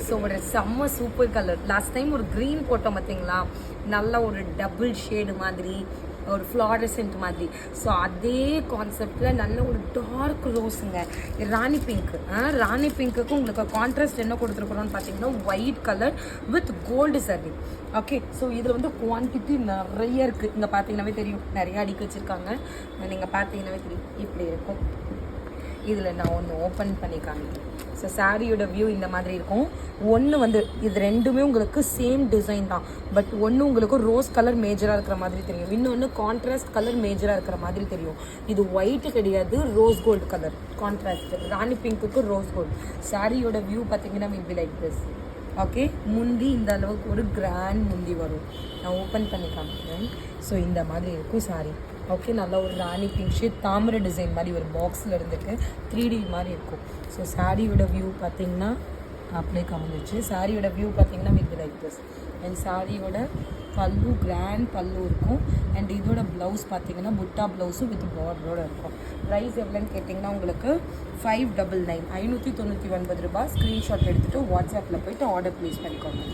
So ஒரு செம்ம super colour. Last time ஒரு க்ரீன் போட்டோம் பார்த்தீங்களா, நல்ல ஒரு டபுள் ஷேடு மாதிரி, ஒரு ஃப்ளாரசென்ட் மாதிரி. ஸோ அதே கான்செப்டில் நல்ல ஒரு டார்க் ரோஸுங்க, ராணி பிங்க். ராணி பிங்க்குக்கு உங்களுக்கு கான்ட்ராஸ்ட் என்ன கொடுத்துருக்குறோன்னு பார்த்தீங்கன்னா ஒயிட் கலர் வித் கோல்டு சரி. ஓகே, ஸோ இதில் வந்து குவான்டிட்டி நிறைய இருக்குது. இங்கே பார்த்தீங்கன்னாவே தெரியும், நிறைய அடிக்க வச்சுருக்காங்க. நீங்கள் பார்த்தீங்கன்னாவே தெரியும், இப்படி இருக்கும். இதில் நான் ஒன்று ஓப்பன் பண்ணி காமிக்கிறேன். ஸோ சாரியோட வியூ இந்த மாதிரி இருக்கும். ஒன்று வந்து இது ரெண்டுமே உங்களுக்கு சேம் டிசைன் தான், பட் ஒன்று உங்களுக்கு ரோஸ் கலர் மேஜராக இருக்கிற மாதிரி தெரியும், இன்னொன்று கான்ட்ராஸ்ட் கலர் மேஜராக இருக்கிற மாதிரி தெரியும். இது ஒயிட்டு கிடையாது, ரோஸ் கோல்டு கலர் கான்ட்ராஸ்ட். ராணி பிங்க்குக்கு ரோஸ் கோல்டு. சாரியோட வியூ பார்த்தீங்கன்னா மேபி லைக் திஸ். ஓகே, முந்தி இந்த அளவுக்கு ஒரு கிராண்ட் முந்தி வரும். நான் ஓப்பன் பண்ணி காமிக்கிறேன். ஸோ இந்த மாதிரி இருக்கும் சாரி. ஓகே, நல்லா ஒரு ராணி பிங்க் ஷேட் தாமரை டிசைன் மாதிரி ஒரு பாக்ஸில் இருந்துட்டு 3D மாதிரி இருக்கும். ஸோ சாரியோட வியூ பார்த்தீங்கன்னா அப்படியே கவனிச்சு, சாரியோட வியூ பார்த்தீங்கன்னா வித் லைக் திஸ். அண்ட் சாரியோட பல்லு கிராண்ட் பல்லு இருக்கும். அண்ட் இதோட ப்ளவுஸ் பார்த்தீங்கன்னா புட்டா ப்ளவுஸும் வித் பார்டரோடு இருக்கும். ப்ரைஸ் எவ்வளோன்னு கேட்டிங்கன்னா உங்களுக்கு 599 599 ரூபாய். ஸ்க்ரீன்ஷாட் எடுத்துகிட்டு வாட்ஸ்அப்பில் போய்ட்டு ஆர்டர் ப்ளேஸ் பண்ணிக்கோங்க.